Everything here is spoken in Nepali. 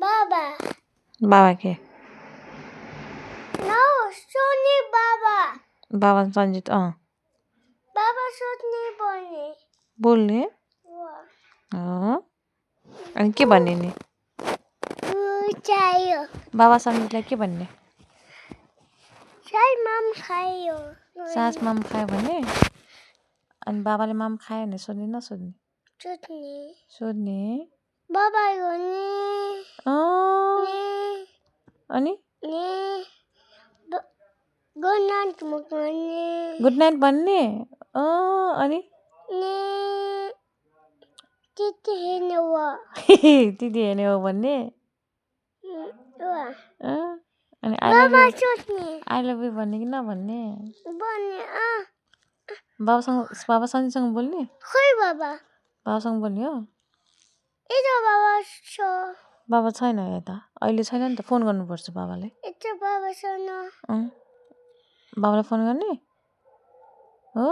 बाबा बाबा के नो सोनी बाबा बाबा सन्जित बाबा सोध्ने पर्ने बोल्ने अनि के भन्ने नि चाहियो बाबा सन्जितलाई के भन्ने साई माम खायो सास माम खायो भने अनि बाबाले माम खायो भने सोध्ने नसोध्ने सोध्ने बाबा गर्ने अनि गुड नाइट भन्ने अनि दिदी हेर्ने हो भन्ने अनि आई लभ यु भन्ने कि नभन्ने बाबा सन्जीसँग बोल्ने बाबासँग बोल्ने हो बाबा छैन यता अहिले छैन नि त फोन गर्नुपर्छ बाबालाई बाबालाई फोन गर्ने हो